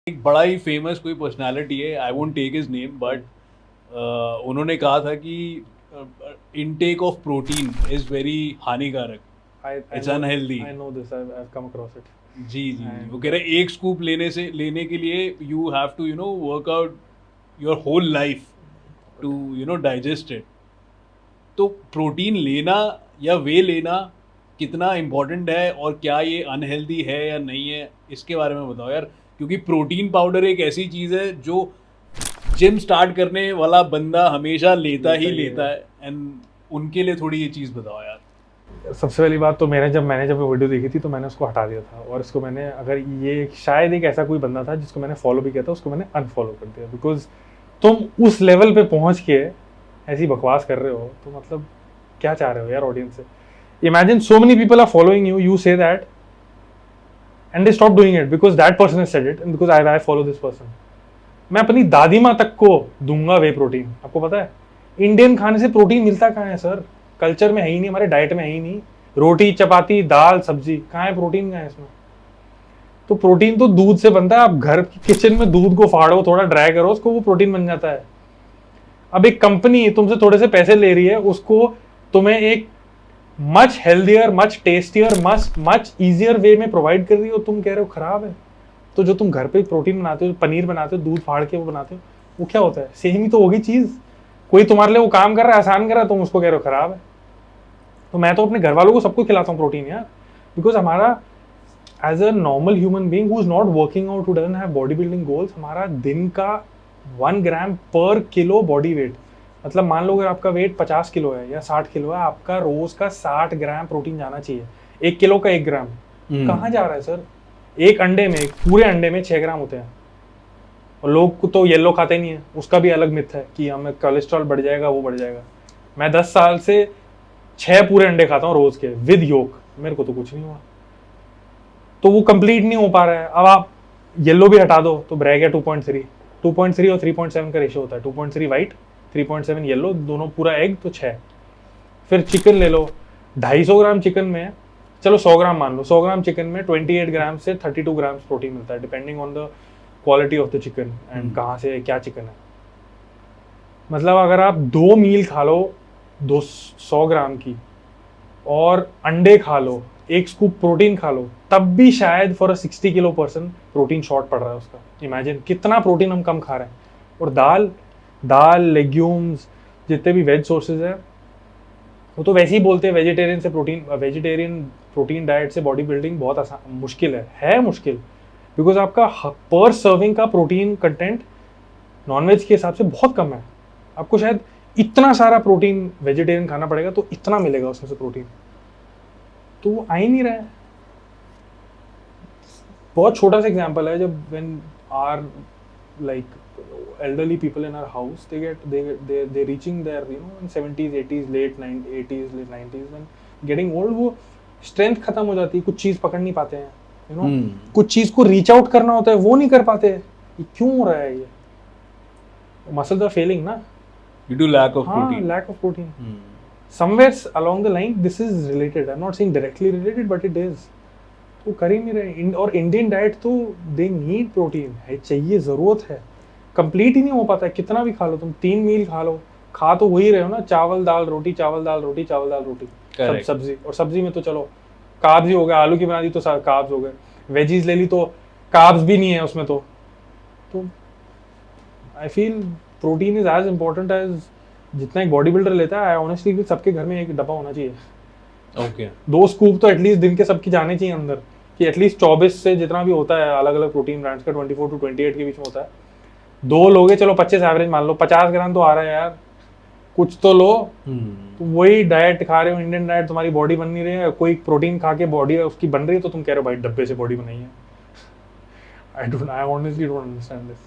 एक बड़ा ही फेमस कोई पर्सनालिटी है, I won't take his name, but उन्होंने कहा था कि intake of protein is very हानिकारक, I it's know unhealthy. I know this. I've come across it. जी जी जी, वो And कह रहे एक स्कूप लेने के लिए you have to work out your whole life to digest it. तो प्रोटीन लेना या वे लेना कितना इम्पोर्टेंट है, और क्या ये अनहेल्दी है या नहीं है, इसके बारे में बताओ यार। क्योंकि प्रोटीन पाउडर एक ऐसी चीज़ है जो जिम स्टार्ट करने वाला बंदा हमेशा लेता ही लेता है, एंड उनके लिए थोड़ी ये चीज़ बताओ यार। सबसे पहली बात तो मैंने जब वो वीडियो देखी थी तो मैंने उसको हटा दिया था, और इसको मैंने, अगर ये शायद एक ऐसा कोई बंदा था जिसको मैंने फॉलो भी किया था, उसको मैंने अनफॉलो कर दिया। बिकॉज तुम उस लेवल पे पहुंच के ऐसी बकवास कर रहे हो तो मतलब क्या चाह रहे हो यार ऑडियंस से। Imagine so many people are following you, you say that and they stop doing it because that person has said it and because I follow this person. मैं अपनी दादी माँ तक को दूंगा वे प्रोटीन। आपको पता है इंडियन खाने से प्रोटीन मिलता कहाँ है सर? कल्चर में है ही नहीं, हमारे डाइट में है ही नहीं। रोटी चपाती दाल सब्जी, कहाँ है प्रोटीन? कहाँ है इसमें? तो प्रोटीन तो दूध से बनता है। आप घर की किचन में दूध को फाड़ो, थोड़ा ड्राई करो उसको, वो प्रोटीन बन जाता है। अब एक कंपनी तुमसे थोड़े से पैसे ले रही है, उसको तुम्हें एक much healthier, much tastier, much easier way में प्रोवाइड कर रही हो, तुम कह रहे हो खराब है। तो जो तुम घर पे प्रोटीन बनाते हो, पनीर बनाते हो, दूध फाड़ के वो बनाते हो, वो क्या होता है? सेम ही तो होगी चीज। कोई तुम्हारे लिए वो काम कर रहा है, आसान कर रहा है, तुम उसको कह रहे हो खराब है। तो मैं तो अपने घर वालों को सबको खिलाता हूँ प्रोटीन यार। बिकॉज हमारा as a normal human being who is not working out, who doesn't have body building goals, हमारा दिन का 1 ग्राम पर किलो बॉडी वेट, मतलब मान लो अगर आपका वेट 50 किलो है या 60 किलो है, आपका रोज का 60 ग्राम प्रोटीन जाना चाहिए। 1 किलो का 1 ग्राम कहाँ जा रहा है सर? एक अंडे में, पूरे अंडे में 6 ग्राम होते हैं। और लोग को तो येलो खाते नहीं है, उसका भी अलग मिथ है कि हमें कोलेस्ट्रॉल बढ़ जाएगा, वो बढ़ जाएगा। मैं 10 साल से 6 पूरे अंडे खाता हूँ रोज के विद योक, मेरे को तो कुछ नहीं हुआ। तो वो कंप्लीट नहीं हो पा रहा है। अब आप येलो भी हटा दो तो रह गया 2.3 और 3.7 का रेशियो होता है। 2.3 वाइट, 3.7 येलो, दोनों पूरा एग तो 6। फिर चिकन ले लो, 250 ग्राम चिकन में, चलो 100 ग्राम मान लो, 100 ग्राम चिकन में 28 ग्राम से 32 ग्राम प्रोटीन मिलता है, depending on the quality of the chicken and कहाँ से क्या चिकन है। मतलब अगर आप 2 मील खा लो 200 ग्राम की, और अंडे खा लो, एक स्कूप प्रोटीन खा लो, तब भी शायद for a 60 kilo person protein short पड़ रहा है उसका। इमेजिन कितना प्रोटीन हम कम खा रहे हैं। और दाल लेग्यूम्स, जितने भी वेज सोर्सेज है, वो तो वैसे ही बोलते हैं वेजिटेरियन प्रोटीन डाइट से बॉडी बिल्डिंग बहुत आसान मुश्किल है मुश्किल। बिकॉज आपका पर सर्विंग का प्रोटीन कंटेंट नॉनवेज के हिसाब से बहुत कम है। आपको शायद इतना सारा प्रोटीन वेजिटेरियन खाना पड़ेगा तो इतना मिलेगा उसमें से प्रोटीन, तो वो आ ही नहीं रहा है। बहुत छोटा सा एग्जांपल है, जब when are like elderly people in our house, they reaching their in 70s 80s late 90s 80s late 90s, when getting old, वो स्ट्रेंथ खत्म हो जाती है, कुछ चीज पकड़ नहीं पाते हैं, कुछ चीज को रीच आउट करना होता है वो नहीं कर पाते। ये क्यों हो रहा है? ये मसल्स आर फेलिंग ना, due to lack of protein. Lack of protein. somewhere along the line this is related, I'm not saying directly related but it is। वो कर ही नहीं रहे। और इंडियन डाइट तो दे नीड प्रोटीन है, चाहिए, जरूरत है। कंप्लीट ही नहीं हो पाता है, कितना भी खा लो तुम, 3 मील खा लो, खा तो वही रहे हो ना, चावल दाल रोटी, चावल दाल रोटी, चावल दाल रोटी, सब सब्जी। और सब्जी में तो चलो कार्ब्स ही हो गया, आलू की बना दी तो कार्ब्स हो गए, वेजीज ले ली तो कार्ब्स भी नहीं है उसमें। तो I feel protein is as important as जितना एक बॉडी बिल्डर लेता है। ऑनेस्टली फील सबके घर में एक डब्बा होना चाहिए। ओके 2 स्कूप तो एटलीस्ट दिन के सबकी जाने चाहिए अंदर, कि एटलीस्ट 24 से जितना भी होता है अलग अलग प्रोटीन ब्रांड्स का, 24 to 28 के बीच में होता है। 2 लोगे, चलो 25 एवरेज मान लो, 50 ग्राम तो आ रहा है यार, कुछ तो लो। तो वही डाइट खा रहे हो, इंडियन डाइट, तुम्हारी बॉडी बन नहीं रही है, कोई प्रोटीन खा के बॉडी उसकी बन रही है, तो तुम कह रहे हो भाई डब्बे से बॉडी बनाई है। I honestly don't understand this.